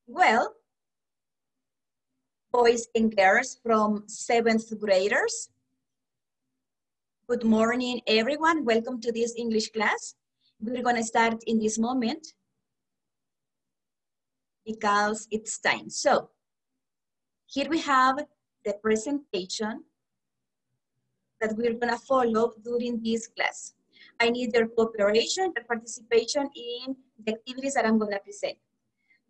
Well, boys and girls from 7th graders, good morning, everyone. Welcome to this English class. We're gonna start in this moment because it's time. So, here we have the presentation that we're gonna follow during this class. I need your cooperation, your participation in the activities that I'm gonna present.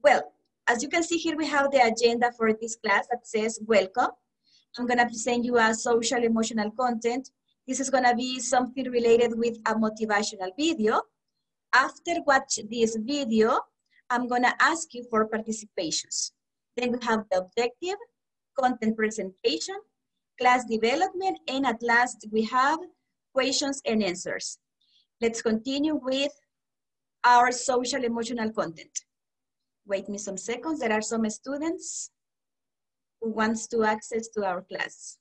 Well, as you can see here, we have the agenda for this class that says welcome. I'm gonna present you a social emotional content. This is gonna be something related with a motivational video. After watch this video, I'm gonna ask you for participations. Then we have the objective, content presentation, class development, and at last we have questions and answers. Let's continue with our social emotional content. Wait me some seconds. There are some students who wants to access to our class.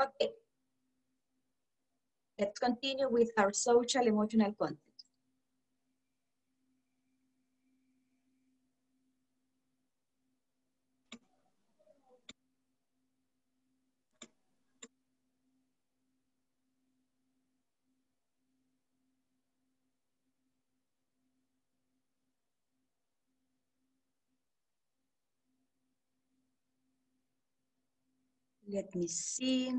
Okay. Let's continue with our social emotional content. Let me see.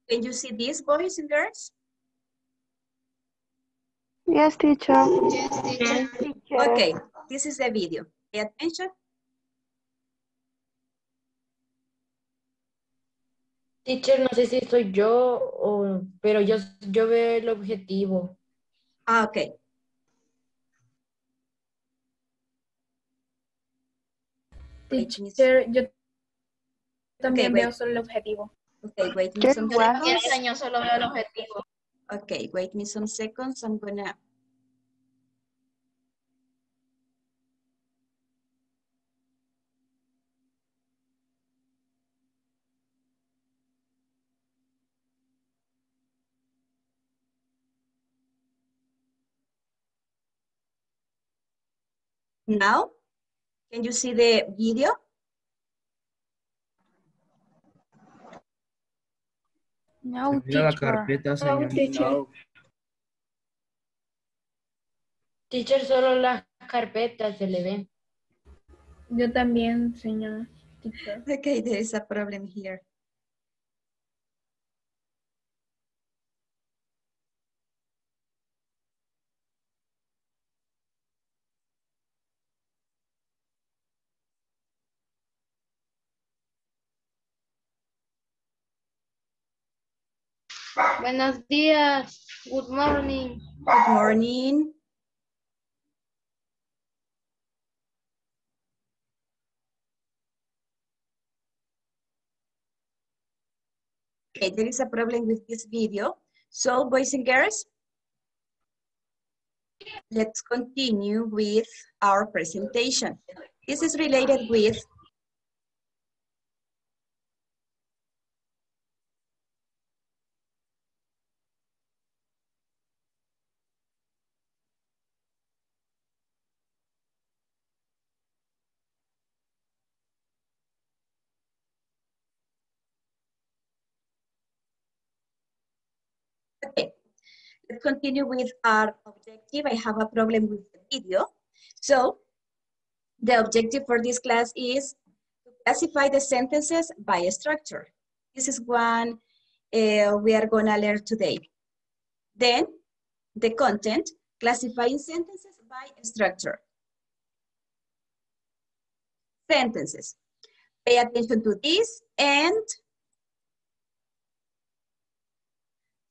Can you see this, boys and girls? Yes, teacher. Yes, teacher. Okay, this is the video. Pay attention. Teacher, no sé si soy yo o, pero yo veo el objetivo. Ah, okay. Teacher, yo también Okay, veo solo el objetivo. Okay, wait me Yo some igual. seconds. Yo solo veo el objetivo. Okay, wait me some seconds. I'm gonna. Now, can you see the video? No, Mira la teacher. carpeta, señor. teacher. Teacher, solo las carpetas se le ven. Yo también, señor. Teacher. Okay, there is a problem here. Buenos días. Good morning. Good morning. Okay, there is a problem with this video. So, boys and girls, let's continue with our presentation. This is related with let's continue with our objective. I have a problem with the video. So the objective for this class is to classify the sentences by structure. This is one we are gonna learn today. Then the content, classifying sentences by structure. Sentences. Pay attention to this and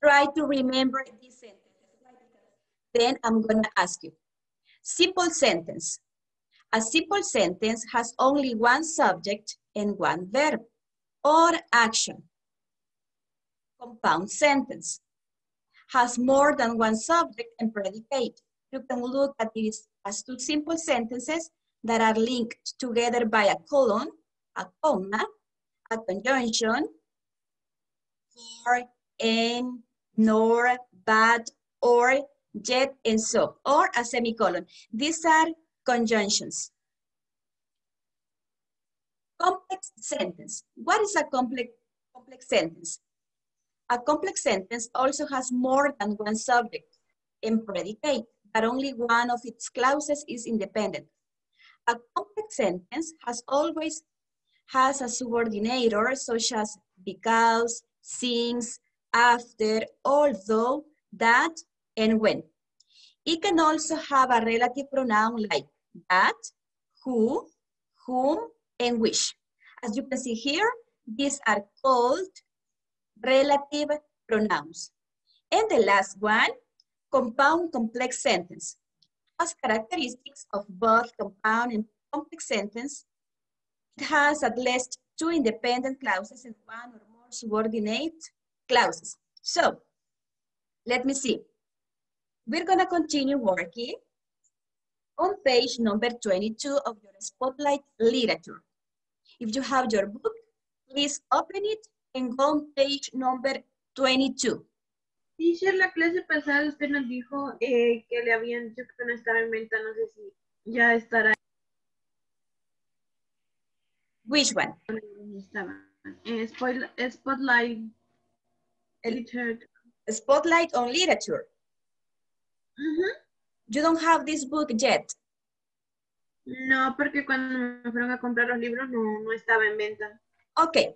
try to remember these sentences. Then I'm gonna ask you. Simple sentence. A simple sentence has only one subject and one verb or action. Compound sentence has more than one subject and predicate. You can look at these as two simple sentences that are linked together by a colon, a comma, a conjunction, for, and, nor, but, or, yet, and so, or a semicolon. These are conjunctions. Complex sentence. What is a complex sentence? A complex sentence also has more than one subject and predicate, but only one of its clauses is independent. A complex sentence always has a subordinator such as because, since, after, although, that, and when. It can also have a relative pronoun like that, who, whom, and which. As you can see here, these are called relative pronouns. And the last one, compound complex sentence. As characteristics of both compound and complex sentence, it has at least two independent clauses and one or more subordinate clauses. So, let me see. We're gonna continue working on page number 22 of your Spotlight Literature. If you have your book, please open it and go on page number 22. Teacher, la clase pasada usted nos dijo que le habían dicho que no estaba en venta, no sé si ya estará. Which one? Estaba. Spotlight Literature. Spotlight on Literature. You don't have this book yet. No, porque cuando me fueron a comprar los libros no estaba en venta. Okay.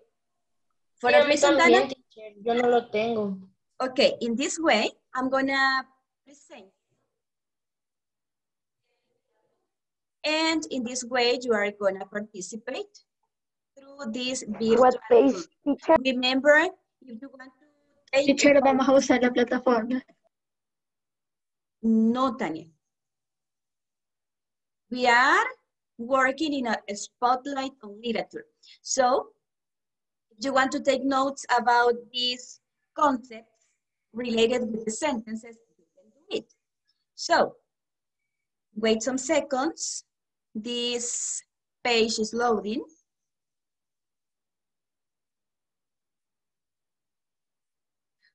For Sí, a a mí reason, también, Dana, teacher, yo no lo tengo. okay, in this way, I'm gonna present. And in this way, you are gonna participate through this virtual What page, book. teacher? Remember, if you want to take Teacher, vamos a usar la plataforma. No, Tania. We are working in a spotlight on literature. So, if you want to take notes about these concepts related with the sentences, you can do it. So, wait some seconds. This page is loading.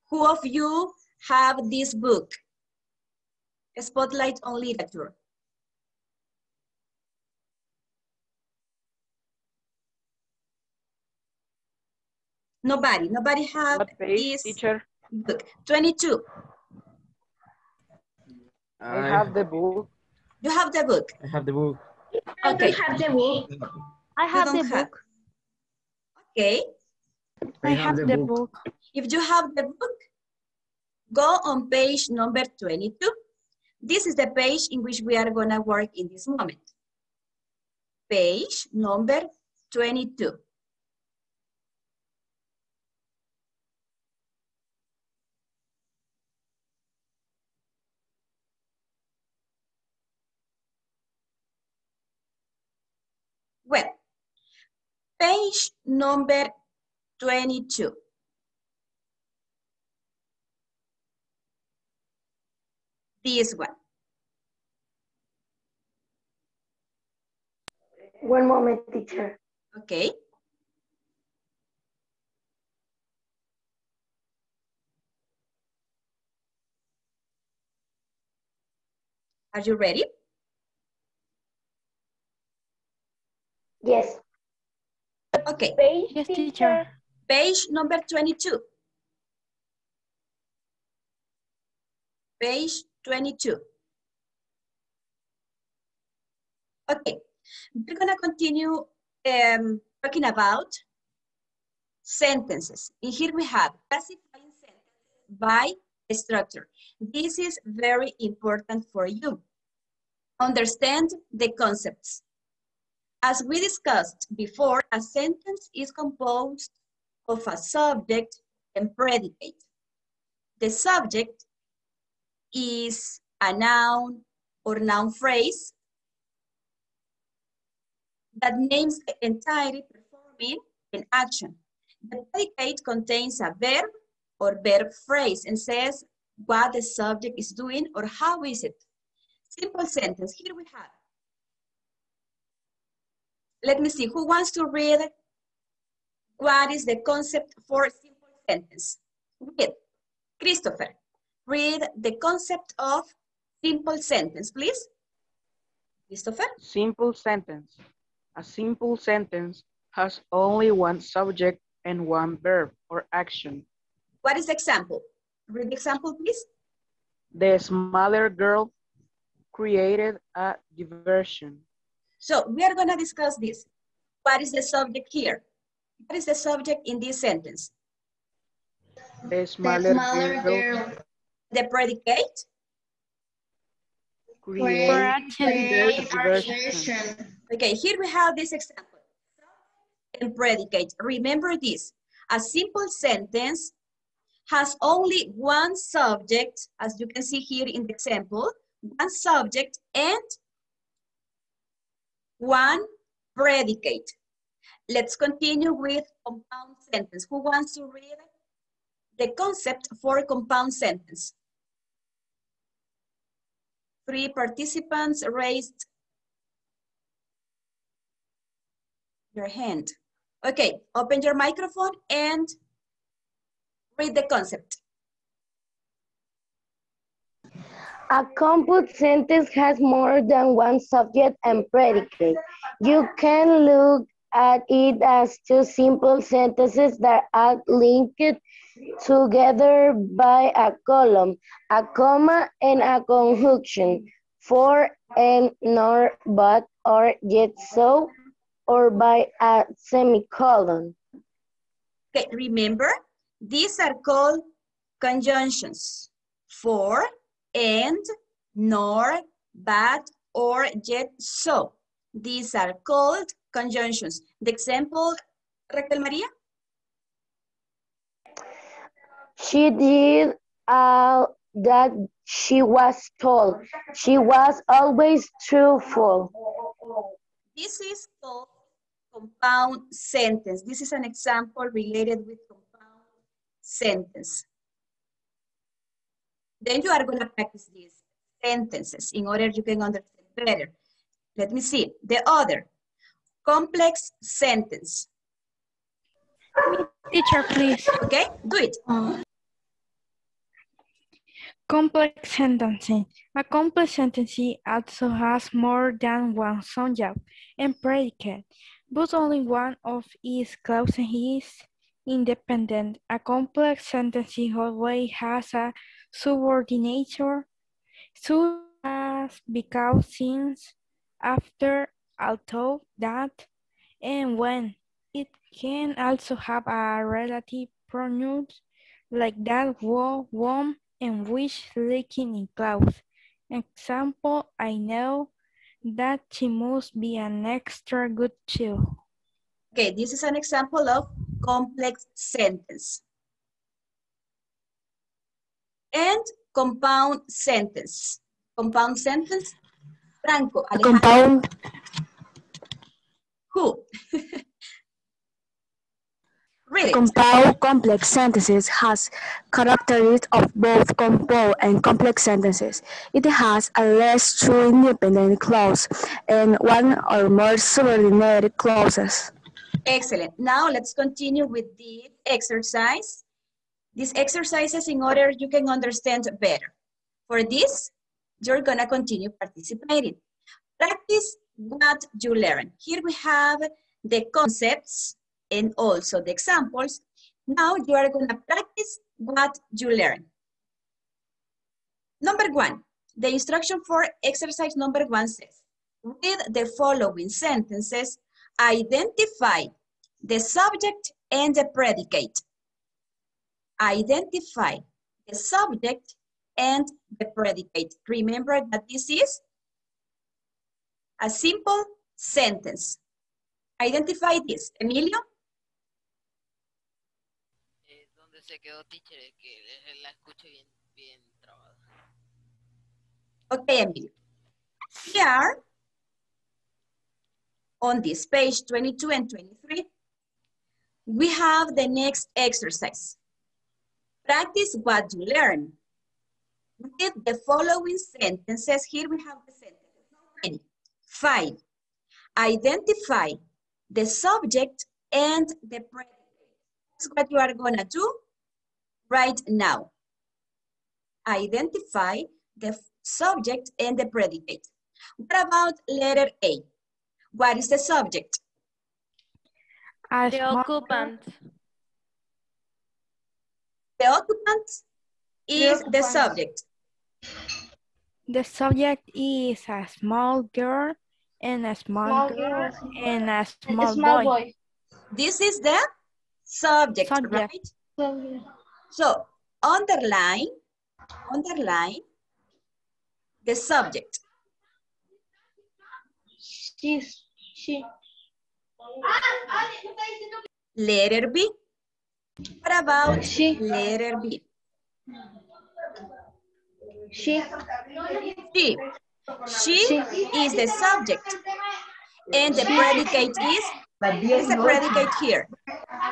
Who of you have this book? Spotlight on Literature. Nobody have What page, this teacher? book. 22. I have the book. You have the book. I have the book. Okay. have the book. I You have don't the have. book. Okay. I have the book. If you have the book, go on page number 22. This is the page in which we are going to work in this moment. Page number 22. Well, page number 22. This one. One moment, teacher. Okay. Are you ready? Yes. Okay. Page, Yes, teacher. Page number 22. Page 22. Okay, we're gonna continue talking about sentences. And here we have classifying sentences by structure. This is very important for you. Understand the concepts. As we discussed before, a sentence is composed of a subject and predicate. The subject is a noun or noun phrase that names the entity performing an action. The predicate contains a verb or verb phrase and says what the subject is doing or how is it. Simple sentence, here we have. Let me see, who wants to read what is the concept for simple sentence? Read, Christopher, read the concept of simple sentence, please. Christopher? Simple sentence. A simple sentence has only one subject and one verb or action. What is the example? Read the example, please. The smaller girl created a diversion. So we are going to discuss this. What is the subject here? What is the subject in this sentence? The smaller girl The predicate? created a diversion. Okay, here we have this example. And predicate. Remember this. A simple sentence has only one subject, as you can see here in the example, one subject and one predicate. Let's continue with compound sentence. Who wants to read the concept for a compound sentence? 3 participants raised your hand. Okay, open your microphone and read the concept. A compound sentence has more than one subject and predicate. You can look at it as two simple sentences that are linked together by a colon, a comma, and a conjunction. For, and, nor, but, or, yet, so, or by a semicolon. Okay, remember, these are called conjunctions. For, and, nor, but, or, yet, so. These are called conjunctions. The example, Raquel Maria? She did all that she was told. She was always truthful. This is called compound sentence. This is an example related with compound sentence. Then you are going to practice these sentences in order you can understand better. Let me see. The other, complex sentence. Teacher, please. Okay, do it. Complex sentences. A complex sentence also has more than one subject and predicate, but only one of its clauses is independent. A complex sentence always has a subordinator, such as because, since, after, although, that, and when. It can also have a relative pronoun like that, whom, and which linking in clause. Example, I know that she must be an extra good child. Okay, this is an example of complex sentence. And compound sentence. Compound sentence. Franco, Alejandro. Compound. Who? Read it. Compound complex sentences has characteristics of both compound and complex sentences. It has a less true independent clause and one or more subordinated clauses. Excellent. Now let's continue with the exercise. These exercises in order you can understand better. For this, you're gonna continue participating. Practice what you learn. Here we have the concepts and also the examples. Now you are gonna practice what you learn. Number 1, the instruction for exercise number 1 says, read the following sentences, identify the subject and the predicate. Identify the subject and the predicate. Remember that this is a simple sentence. Identify this. Emilio? Donde se quedó teacher, que la escucho bien trabada. Okay, Emilio. Here, on this page 22 and 23, we have the next exercise. Practice what you learn. Read the following sentences. Here we have the sentences. 5. Identify the subject and the predicate. That's what you are gonna do right now. Identify the subject and the predicate. What about letter A? What is the subject? The occupant. The occupant is the subject. The subject is a small girl and a small girl and a small boy. This is the subject, right? So, underline the subject. She. Letter B. What about She. letter B? She. She is the subject. And the predicate is, what is the predicate here?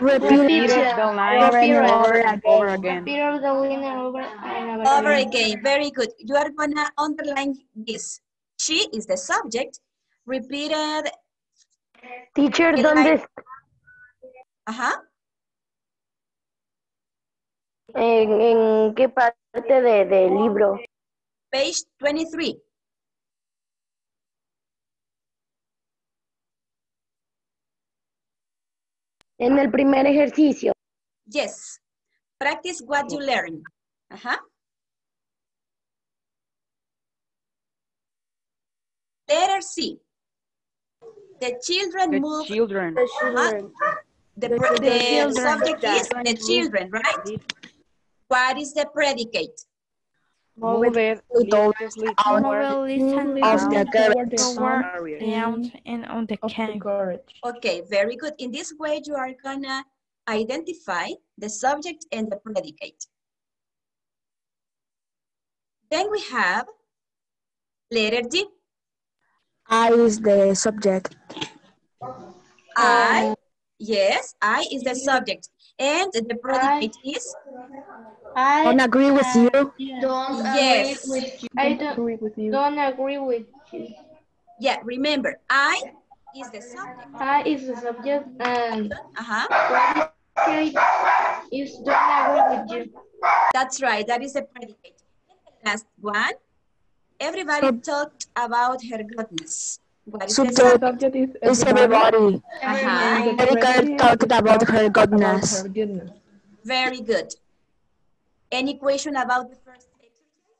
Repeat the line over and over again. Over again, very good. You are gonna underline this. She is the subject. Repeated. Teacher, ¿dónde? Ajá. ¿En qué parte del libro? Page 23. En el primer ejercicio. Yes. Practice what you learn. Ajá. Letter C. The children move. Children. The subject is the children, right? What is the predicate? Move it listlessly toward the carriage. and on the carriage. Okay, very good. In this way, you are gonna identify the subject and the predicate. Then we have letter D. I is the subject. I, yes, I is the subject. And the predicate is? I don't agree with you. Yes. I don't agree with you. Yeah, remember, I is the subject. I is the subject and predicate is don't agree with you. That's right, that is the predicate. Last one. Everybody talked about her goodness. What is the subject? Is everybody. Everybody talked about her goodness. Very good. Any question about the first exercise?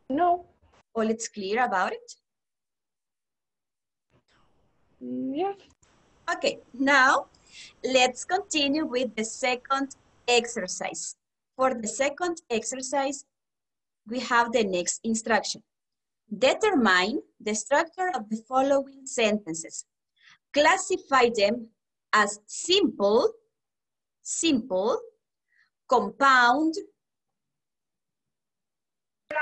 No. All it's clear about it? Yes. Okay, now let's continue with the second exercise. For the second exercise, we have the next instruction. Determine the structure of the following sentences. Classify them as simple, compound,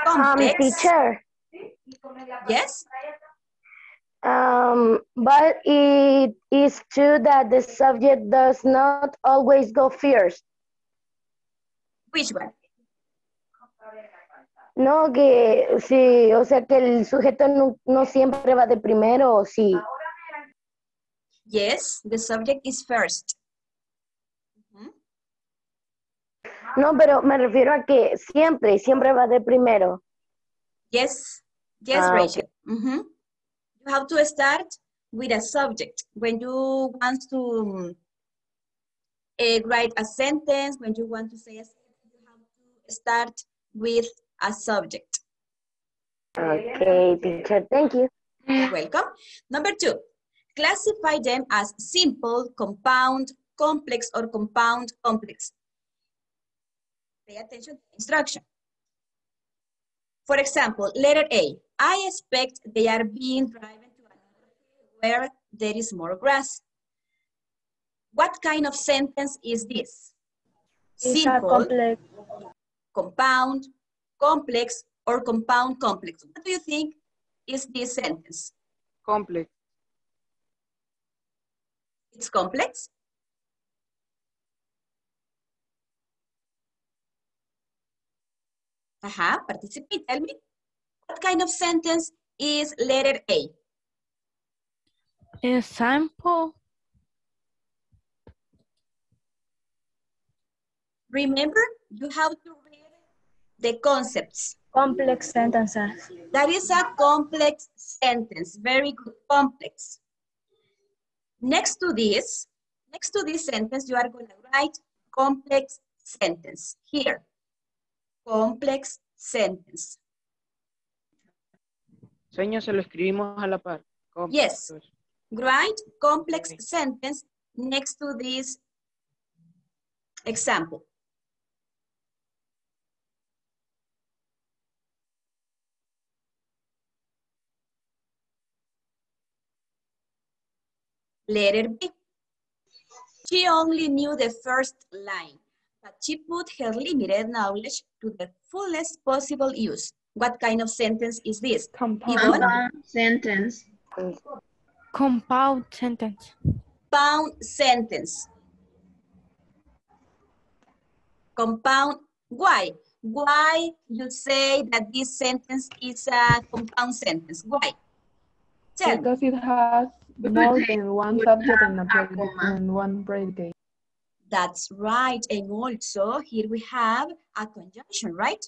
complex. Teacher. Yes? But it is true that the subject does not always go first. Which one? No, que sí, o sea que el sujeto no siempre va de primero, ¿o sí? Yes, the subject is first. No, pero me refiero a que siempre va de primero. Yes, Rachel. Okay. You have to start with a subject. When you want to write a sentence, when you want to say a sentence, you have start with a subject. Okay, teacher, thank you. Welcome. Number 2, classify them as simple, compound, complex, or compound complex. Pay attention to the instruction. For example, letter A, I expect they are being driven to another field where there is more grass. What kind of sentence is this? Simple, complex. compound, complex, or compound complex? What do you think is this sentence? Complex. It's complex? Participate, tell me. What kind of sentence is letter A? Example. Remember, you have to read the concepts. Complex sentences. That is a complex sentence, very good, complex. Next to this sentence, you are going to write complex sentence here. Complex sentence. Señor, se lo escribimos a la par. Yes. Write complex sentence next to this example. Letter B. She only knew the first line, but she put her limited knowledge to the fullest possible use. What kind of sentence is this? Compound sentence. Compound sentence. Compound sentence. Compound. Why? Why you say that this sentence is a compound sentence? Why? Tell me. Because it has more than one subject and one predicate. That's right. And also here we have a conjunction, right?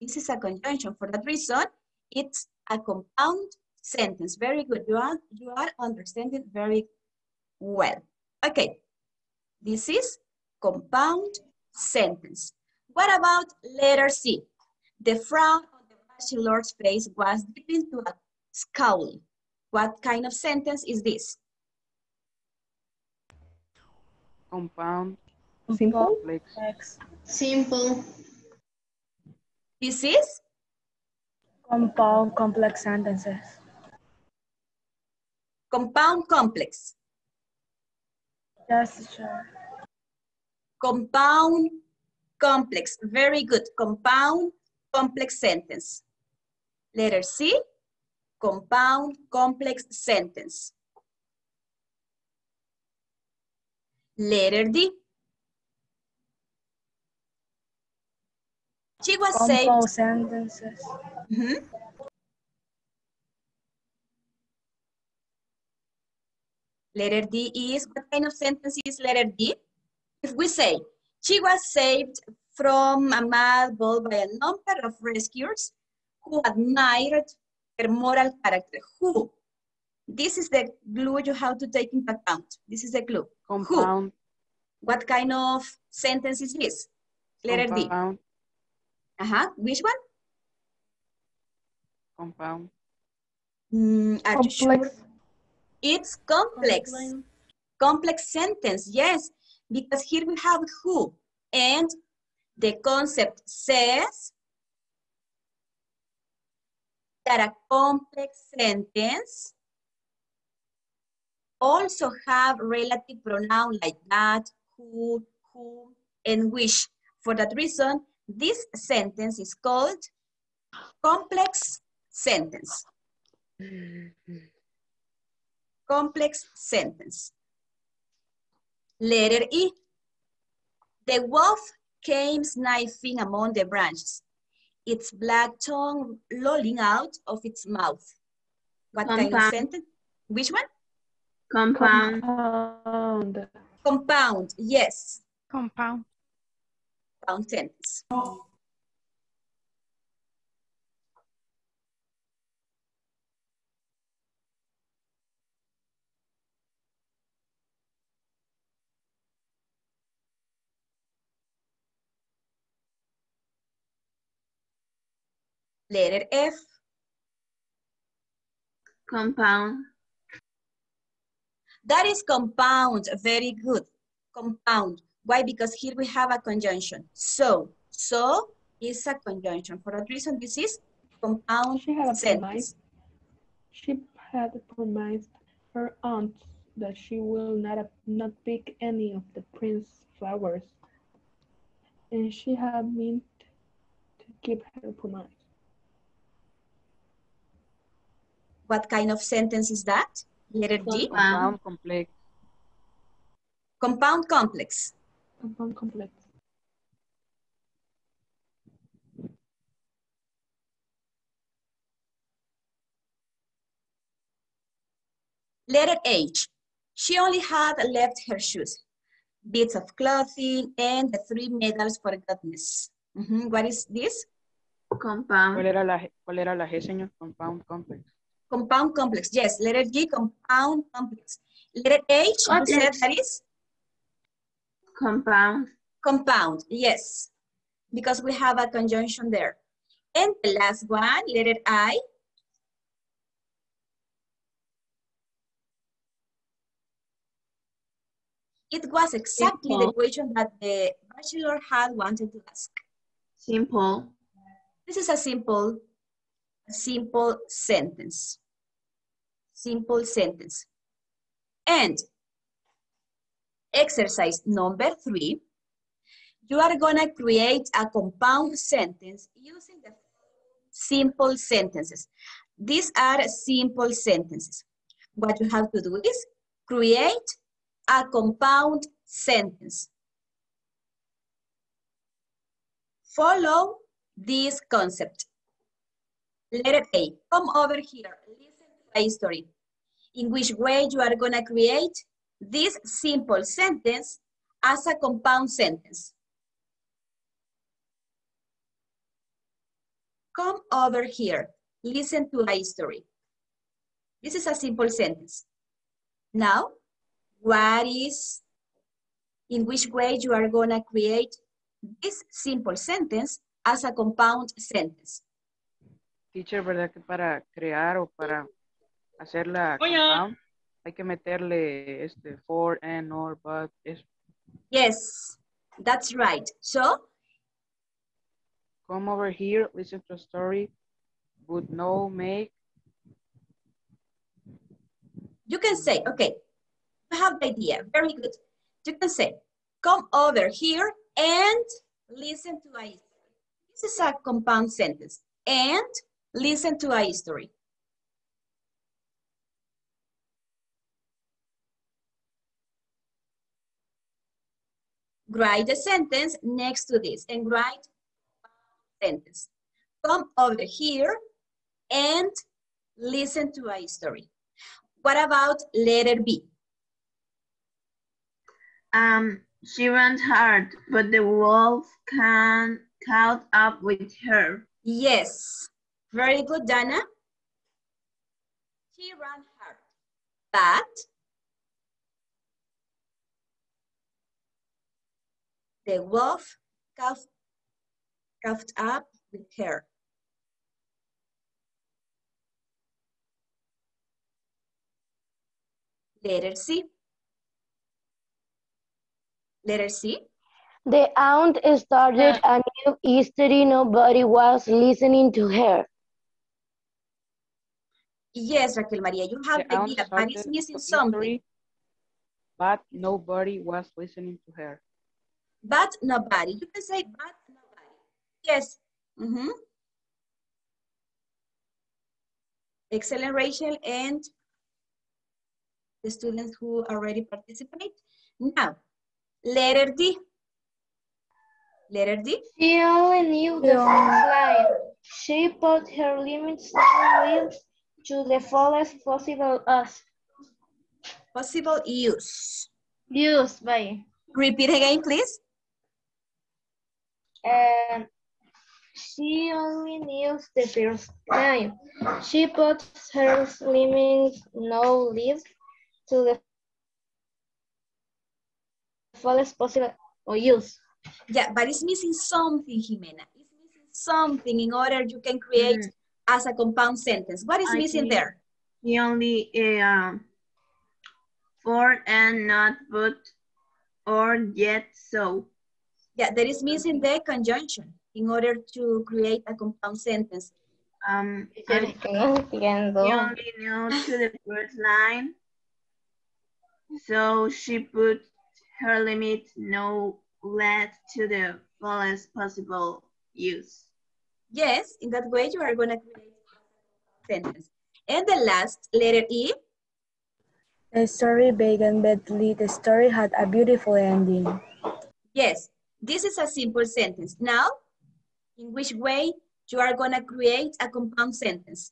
This is a conjunction. For that reason, it's a compound sentence. Very good. You are understanding very well. Okay. This is compound sentence. What about letter C? The frown on the bachelor's face was deep into a scowl. What kind of sentence is this? Compound. Simple. Complex. Simple. This is? Compound complex sentences. Compound complex. Yes, sure. Compound complex. Very good. Compound complex sentence. Letter C, compound complex sentence. Letter D. She was Compound saved. sentences. Letter D is, what kind of sentence is letter D? If we say, she was saved from a mad bull by a number of rescuers who admired her moral character. Who? This is the clue you have to take into account. This is the clue. Compound. Who? What kind of sentence is this? Letter Compound. D. Which one? Compound. Are you sure? It's complex. Complex sentence, yes. Because here we have who. And the concept says that a complex sentence also have relative pronoun like that, who, and which. For that reason, this sentence is called complex sentence. Complex sentence. Letter E. The wolf came sniffing among the branches, its black tongue lolling out of its mouth. What kind of sentence? Which one? Compound. Compound. Compound, yes. Compound. Compound sentence. Letter F. Compound. That is compound. Very good. Compound. Why? Because here we have a conjunction. So is a conjunction. For that reason, this is compound sentence. She had promised her aunt that she will not pick any of the prince's flowers, and she had meant to keep her promise. What kind of sentence is that? Letter D? Compound complex. Compound complex. Compound complex. Letter H. She only had left her shoes, bits of clothing, and the 3 medals for goodness. What is this? Compound. ¿Cuál era la G, señor? Compound complex. Compound complex. Yes, letter G, compound complex. Letter H, you said that is? Compound. Compound, yes, because we have a conjunction there. And the last one, letter I. It was exactly the question that the bachelor had wanted to ask. Simple. This is a simple sentence. Simple sentence. And exercise number 3, you are gonna create a compound sentence using the simple sentences. These are simple sentences. What you have to do is create a compound sentence. Follow this concept. Letter A, come over here, listen to the story. In which way you are gonna create this simple sentence as a compound sentence. Come over here, listen to my story. This is a simple sentence. Now, in which way you are gonna create this simple sentence as a compound sentence? Teacher, ¿verdad que para crear o para hacer la compound hay que meterle for, and, or, but? Yes, that's right. So, come over here, listen to a story, would no make. You can say, okay, you have the idea, very good. You can say, come over here and listen to a story. This is a compound sentence. And listen to a story. Write the sentence next to this and write sentence. Come over here and listen to a story. What about letter B? She ran hard, but the wolf caught up with her. Yes, very good, Dana. She ran hard, but the wolf caught up with her. Letter C. Letter C. The aunt started a new history. Nobody was listening to her. Yes, Raquel Maria, you have the idea, but it's missing something. But nobody was listening to her. But nobody. You can say but nobody. Yes. Excellent, Rachel, and the students who already participate. Now, letter D. Letter D. She only knew the first line. She put her limits to the fullest possible use. Possible use. Use, by. Repeat again, please. She only knew the first line. She put her limits to the fullest possible use. Yeah, but it's missing something, Jimena. It's missing something in order you can create as a compound sentence. What is missing there? He only for and not but or yet so. Yeah, there is missing the conjunction in order to create a compound sentence. Es que no entiendo. He only knew to the first line, so she put her limit no less to the fullest possible use. Yes, in that way you are going to create a sentence. And the last, letter E. The story began badly. The story had a beautiful ending. Yes, this is a simple sentence. Now, in which way you are going to create a compound sentence?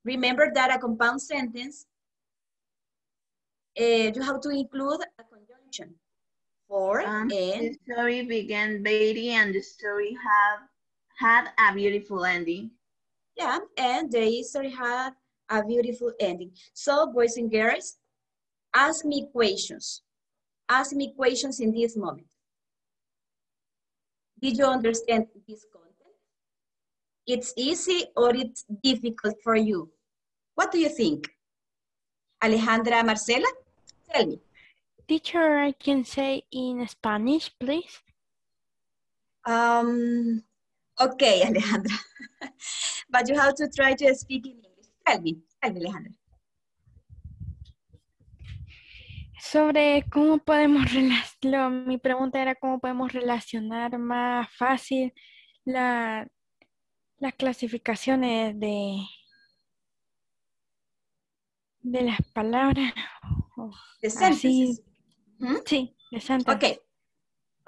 Remember that a compound sentence, you have to include a conjunction. For and the story began badly and the story had a beautiful ending. Yeah, and the story had a beautiful ending. So, boys and girls, ask me questions. Ask me questions in this moment. Did you understand this content? It's easy or it's difficult for you? What do you think? Alejandra, Marcela, tell me. Teacher, I can say in Spanish, please. Okay, Alejandra. But you have to try to speak in English. Tell me, Alejandra. Sobre cómo podemos mi pregunta era cómo podemos relacionar más fácil las clasificaciones de las palabras. The sentences. Sí, the sentences.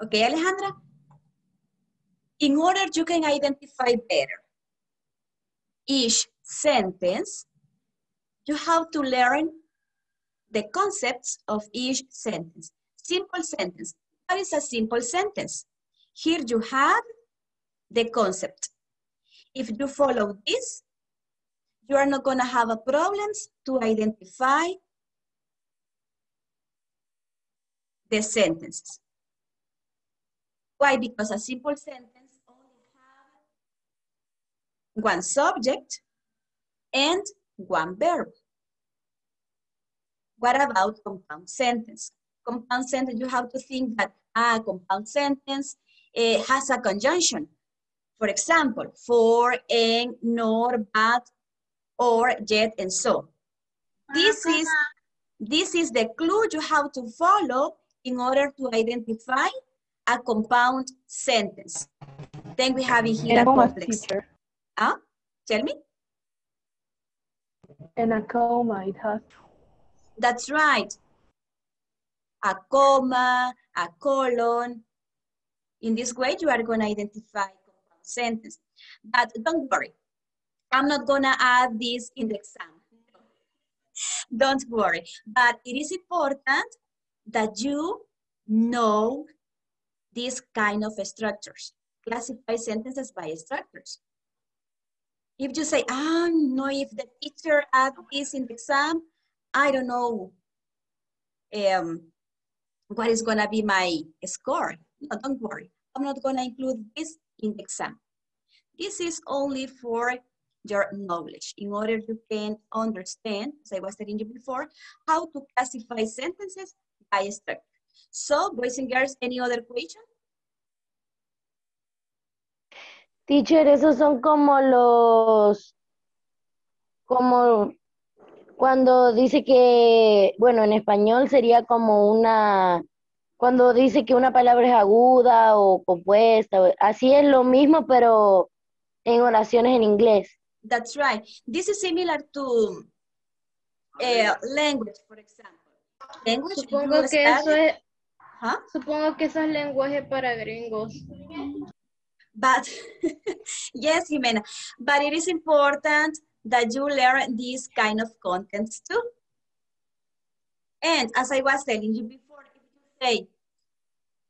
Okay, Alejandra. In order you can identify better each sentence, you have to learn the concepts of each sentence. Simple sentence. What is a simple sentence? Here you have the concept. If you follow this, you are not going to have a problems to identify the sentences. Why? Because a simple sentence only have one subject and one verb. What about compound sentence? Compound sentence, you have to think that a compound sentence has a conjunction. For example, for, and, nor, but, or, yet, and so. This is the clue you have to follow in order to identify a compound sentence. Then we have in here a complex. Teacher. Tell me. And a comma, it has. That's right. A comma, a colon. In this way, you are going to identify compound sentence. But don't worry. I'm not going to add this in the exam. Don't worry. But it is important that you know these kind of structures. Classify sentences by structures. If you say, no, if the teacher add this in the exam, I don't know what is going to be my score. No, don't worry. I'm not going to include this in the exam. This is only for your knowledge, in order you can understand, as I was telling you before, how to classify sentences by structure. So, boys and girls, any other question? Teacher, esos son como cuando dice que, bueno, en español sería como cuando dice que una palabra es aguda o compuesta, así es lo mismo, pero en oraciones en inglés. That's right. This is similar to language, for example. Language, Supongo que eso es lenguaje para gringos. But, yes, Jimena, but it is important that you learn these kind of contents too. And as I was telling you before, if you say,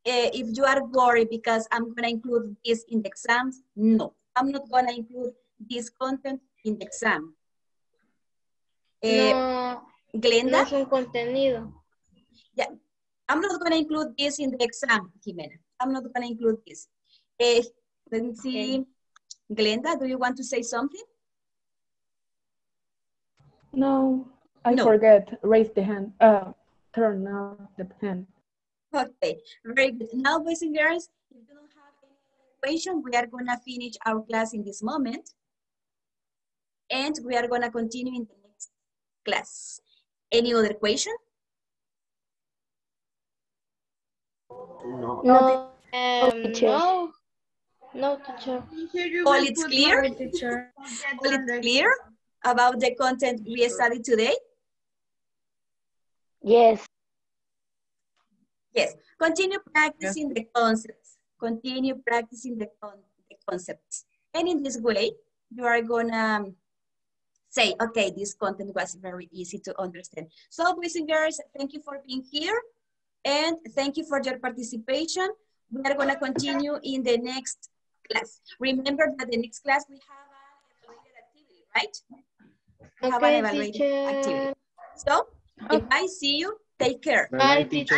if you are worried because I'm going to include this in the exams, no, I'm not going to include this content in the exam. No, Glenda? no es un contenido. Yeah, I'm not going to include this in the exam, Jimena. I'm not going to include this. Let me see. Glenda, do you want to say something? No, I No. forget. Raise the hand. Turn off the hand. Okay, very good. Now, boys and girls, if you don't have any question, we are going to finish our class in this moment. And we are going to continue in the next class. Any other question? No. No, No, teacher. All it's clear? All it's clear about the content we studied today? yes. Yes. Continue practicing the concepts. Continue practicing the concepts. And in this way, you are going to say, okay, this content was very easy to understand. So, boys and girls, thank you for being here. And thank you for your participation. We are going to continue in the next class. Remember that the next class we have an evaluated activity, right? We have an evaluated activity. So, if I see you, take care. Bye, teacher.